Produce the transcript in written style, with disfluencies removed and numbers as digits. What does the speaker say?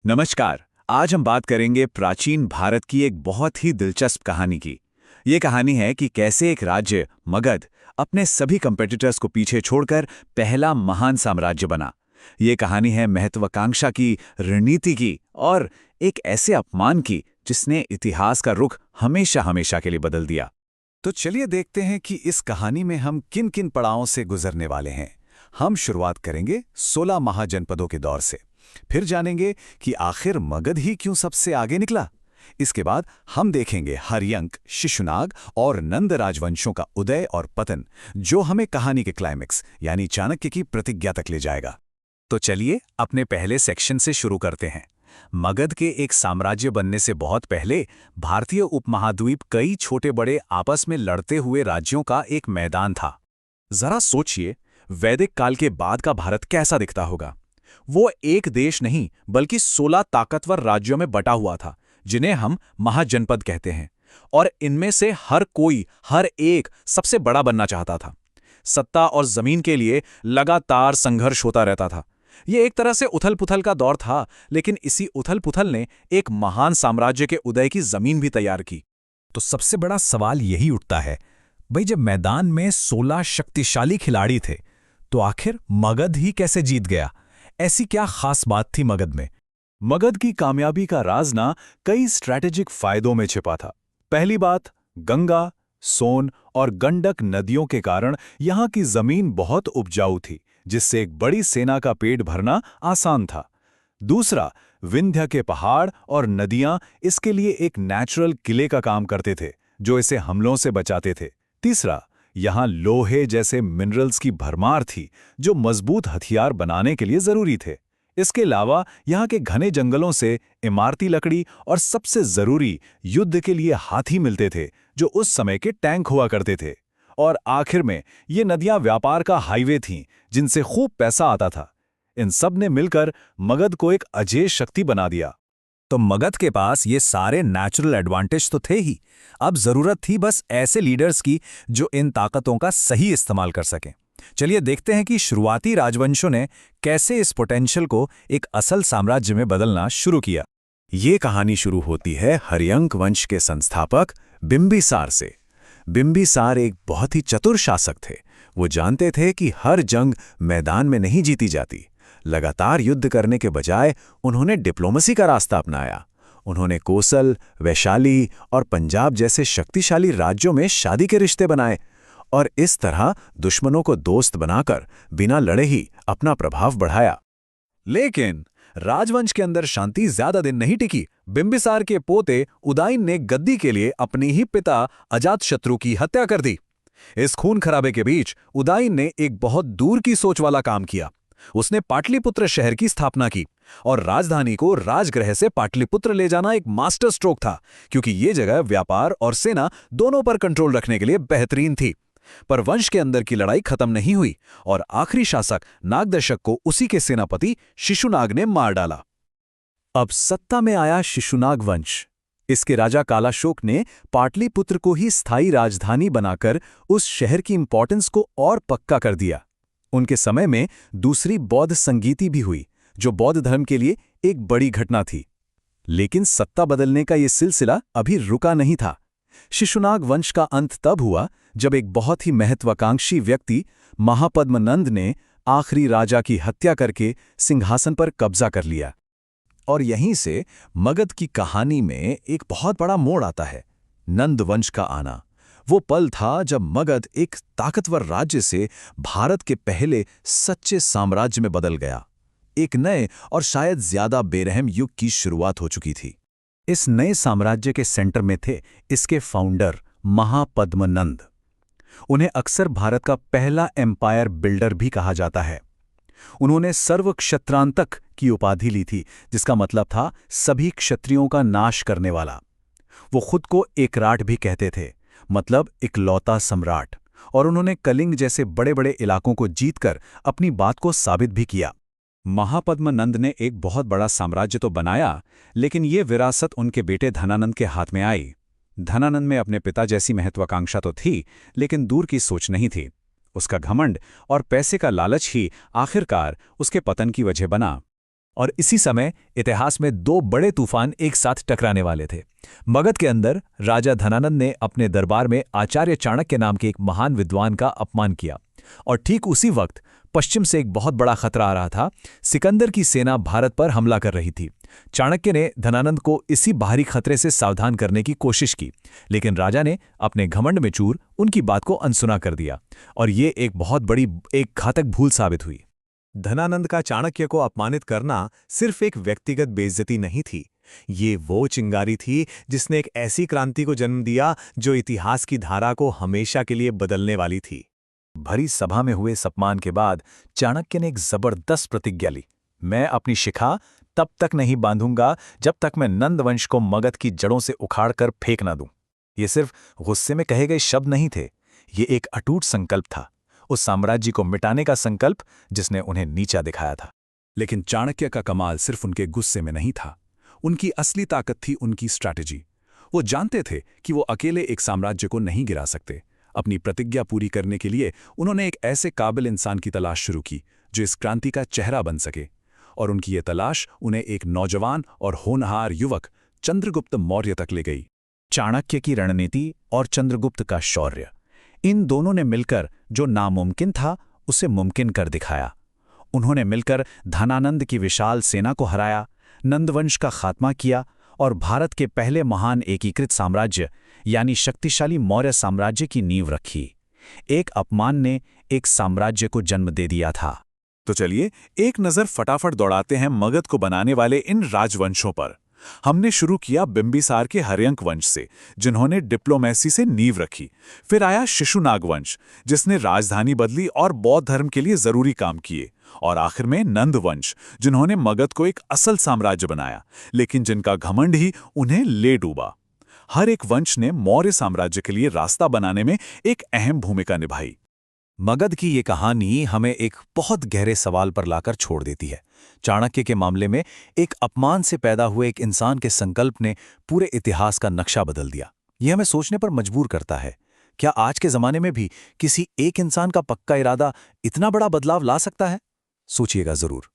नमस्कार। आज हम बात करेंगे प्राचीन भारत की एक बहुत ही दिलचस्प कहानी की। ये कहानी है कि कैसे एक राज्य मगध अपने सभी कंपेटिटर्स को पीछे छोड़कर पहला महान साम्राज्य बना। ये कहानी है महत्वाकांक्षा की, रणनीति की और एक ऐसे अपमान की जिसने इतिहास का रुख हमेशा हमेशा के लिए बदल दिया। तो चलिए देखते हैं कि इस कहानी में हम किन किन पड़ावों से गुजरने वाले हैं। हम शुरुआत करेंगे 16 महाजनपदों के दौर से। फिर जानेंगे कि आखिर मगध ही क्यों सबसे आगे निकला। इसके बाद हम देखेंगे हर्यंक, शिशुनाग और नंद राजवंशों का उदय और पतन, जो हमें कहानी के क्लाइमेक्स यानी चाणक्य की प्रतिज्ञा तक ले जाएगा। तो चलिए अपने पहले सेक्शन से शुरू करते हैं। मगध के एक साम्राज्य बनने से बहुत पहले भारतीय उपमहाद्वीप कई छोटे बड़े आपस में लड़ते हुए राज्यों का एक मैदान था। जरा सोचिए, वैदिक काल के बाद का भारत कैसा दिखता होगा। वो एक देश नहीं बल्कि 16 ताकतवर राज्यों में बटा हुआ था, जिन्हें हम महाजनपद कहते हैं। और इनमें से हर कोई, हर एक सबसे बड़ा बनना चाहता था। सत्ता और जमीन के लिए लगातार संघर्ष होता रहता था। ये एक तरह से उथल-पुथल का दौर था, लेकिन इसी उथल-पुथल ने एक महान साम्राज्य के उदय की जमीन भी तैयार की। तो सबसे बड़ा सवाल यही उठता है, भाई जब मैदान में 16 शक्तिशाली खिलाड़ी थे, तो आखिर मगध ही कैसे जीत गया? ऐसी क्या खास बात थी मगध में? मगध की कामयाबी का राज ना कई स्ट्रैटेजिक फायदों में छिपा था। पहली बात, गंगा, सोन और गंडक नदियों के कारण यहाँ की जमीन बहुत उपजाऊ थी, जिससे एक बड़ी सेना का पेट भरना आसान था। दूसरा, विंध्य के पहाड़ और नदियां इसके लिए एक नेचुरल किले का काम करते थे, जो इसे हमलों से बचाते थे। तीसरा, यहाँ लोहे जैसे मिनरल्स की भरमार थी, जो मजबूत हथियार बनाने के लिए जरूरी थे। इसके अलावा यहाँ के घने जंगलों से इमारती लकड़ी और सबसे जरूरी युद्ध के लिए हाथी मिलते थे, जो उस समय के टैंक हुआ करते थे। और आखिर में ये नदियां व्यापार का हाईवे थीं, जिनसे खूब पैसा आता था। इन सब ने मिलकर मगध को एक अजेय शक्ति बना दिया। तो मगध के पास ये सारे नेचुरल एडवांटेज तो थे ही, अब जरूरत थी बस ऐसे लीडर्स की जो इन ताकतों का सही इस्तेमाल कर सकें। चलिए देखते हैं कि शुरुआती राजवंशों ने कैसे इस पोटेंशियल को एक असल साम्राज्य में बदलना शुरू किया। ये कहानी शुरू होती है हर्यंक वंश के संस्थापक बिंबिसार से। बिंबिसार एक बहुत ही चतुर शासक थे। वो जानते थे कि हर जंग मैदान में नहीं जीती जाती। लगातार युद्ध करने के बजाय उन्होंने डिप्लोमेसी का रास्ता अपनाया। उन्होंने कोसल, वैशाली और पंजाब जैसे शक्तिशाली राज्यों में शादी के रिश्ते बनाए और इस तरह दुश्मनों को दोस्त बनाकर बिना लड़े ही अपना प्रभाव बढ़ाया। लेकिन राजवंश के अंदर शांति ज्यादा दिन नहीं टिकी। बिंबिसार के पोते उदयन ने गद्दी के लिए अपने ही पिता अजातशत्रु की हत्या कर दी। इस खून खराबे के बीच उदयन ने एक बहुत दूर की सोच वाला काम किया। उसने पाटलिपुत्र शहर की स्थापना की और राजधानी को राजगृह से पाटलिपुत्र ले जाना एक मास्टर स्ट्रोक था, क्योंकि ये जगह व्यापार और सेना दोनों पर कंट्रोल रखने के लिए बेहतरीन थी। पर वंश के अंदर की लड़ाई खत्म नहीं हुई और आखिरी शासक नागदशक को उसी के सेनापति शिशुनाग ने मार डाला। अब सत्ता में आया शिशुनाग वंश। इसके राजा कालाशोक ने पाटलिपुत्र को ही स्थायी राजधानी बनाकर उस शहर की इंपॉर्टेंस को और पक्का कर दिया। उनके समय में दूसरी बौद्ध संगीति भी हुई, जो बौद्ध धर्म के लिए एक बड़ी घटना थी। लेकिन सत्ता बदलने का यह सिलसिला अभी रुका नहीं था। शिशुनाग वंश का अंत तब हुआ जब एक बहुत ही महत्वाकांक्षी व्यक्ति महापद्मनंद ने आखिरी राजा की हत्या करके सिंहासन पर कब्जा कर लिया। और यहीं से मगध की कहानी में एक बहुत बड़ा मोड़ आता है, नंद वंश का आना। वो पल था जब मगध एक ताकतवर राज्य से भारत के पहले सच्चे साम्राज्य में बदल गया। एक नए और शायद ज्यादा बेरहम युग की शुरुआत हो चुकी थी। इस नए साम्राज्य के सेंटर में थे इसके फाउंडर महापद्मनंद। उन्हें अक्सर भारत का पहला एम्पायर बिल्डर भी कहा जाता है। उन्होंने सर्वक्षत्रांतक की उपाधि ली थी, जिसका मतलब था सभी क्षत्रियों का नाश करने वाला। वो खुद को एकराट भी कहते थे, मतलब इकलौता सम्राट। और उन्होंने कलिंग जैसे बड़े बड़े इलाकों को जीतकर अपनी बात को साबित भी किया। महापद्मनंद ने एक बहुत बड़ा साम्राज्य तो बनाया, लेकिन ये विरासत उनके बेटे धनानंद के हाथ में आई। धनानंद में अपने पिता जैसी महत्वाकांक्षा तो थी, लेकिन दूर की सोच नहीं थी। उसका घमंड और पैसे का लालच ही आखिरकार उसके पतन की वजह बना। और इसी समय इतिहास में दो बड़े तूफान एक साथ टकराने वाले थे। मगध के अंदर राजा धनानंद ने अपने दरबार में आचार्य चाणक्य नाम के एक महान विद्वान का अपमान किया, और ठीक उसी वक्त पश्चिम से एक बहुत बड़ा खतरा आ रहा था। सिकंदर की सेना भारत पर हमला कर रही थी। चाणक्य ने धनानंद को इसी बाहरी खतरे से सावधान करने की कोशिश की, लेकिन राजा ने अपने घमंड में चूर उनकी बात को अनसुना कर दिया, और ये एक बहुत बड़ी घातक भूल साबित हुई। धनानंद का चाणक्य को अपमानित करना सिर्फ एक व्यक्तिगत बेइज्जती नहीं थी, ये वो चिंगारी थी जिसने एक ऐसी क्रांति को जन्म दिया जो इतिहास की धारा को हमेशा के लिए बदलने वाली थी। भरी सभा में हुए इस अपमान के बाद चाणक्य ने एक जबरदस्त प्रतिज्ञा ली। मैं अपनी शिखा तब तक नहीं बांधूंगा जब तक मैं नंद वंश को मगध की जड़ों से उखाड़कर फेंक ना दूं। ये सिर्फ गुस्से में कहे गए शब्द नहीं थे, ये एक अटूट संकल्प था, उस साम्राज्य को मिटाने का संकल्प जिसने उन्हें नीचा दिखाया था। लेकिन चाणक्य का कमाल सिर्फ उनके गुस्से में नहीं था, उनकी असली ताकत थी उनकी स्ट्रैटेजी। वो जानते थे कि वो अकेले एक साम्राज्य को नहीं गिरा सकते। अपनी प्रतिज्ञा पूरी करने के लिए उन्होंने एक ऐसे काबिल इंसान की तलाश शुरू की जो इस क्रांति का चेहरा बन सके, और उनकी ये तलाश उन्हें एक नौजवान और होनहार युवक चंद्रगुप्त मौर्य तक ले गई। चाणक्य की रणनीति और चंद्रगुप्त का शौर्य, इन दोनों ने मिलकर जो नामुमकिन था उसे मुमकिन कर दिखाया। उन्होंने मिलकर धनानंद की विशाल सेना को हराया, नंदवंश का खात्मा किया और भारत के पहले महान एकीकृत साम्राज्य यानी शक्तिशाली मौर्य साम्राज्य की नींव रखी। एक अपमान ने एक साम्राज्य को जन्म दे दिया था। तो चलिए एक नज़र फटाफट दौड़ाते हैं मगध को बनाने वाले इन राजवंशों पर। हमने शुरू किया बिंबिसार के हर्यंक वंश से, जिन्होंने डिप्लोमेसी से नींव रखी। फिर आया शिशुनाग वंश, जिसने राजधानी बदली और बौद्ध धर्म के लिए जरूरी काम किए। और आखिर में नंद वंश, जिन्होंने मगध को एक असल साम्राज्य बनाया, लेकिन जिनका घमंड ही उन्हें ले डूबा। हर एक वंश ने मौर्य साम्राज्य के लिए रास्ता बनाने में एक अहम भूमिका निभाई। मगध की ये कहानी हमें एक बहुत गहरे सवाल पर लाकर छोड़ देती है। चाणक्य के मामले में एक अपमान से पैदा हुए एक इंसान के संकल्प ने पूरे इतिहास का नक्शा बदल दिया। यह हमें सोचने पर मजबूर करता है, क्या आज के ज़माने में भी किसी एक इंसान का पक्का इरादा इतना बड़ा बदलाव ला सकता है? सोचिएगा ज़रूर।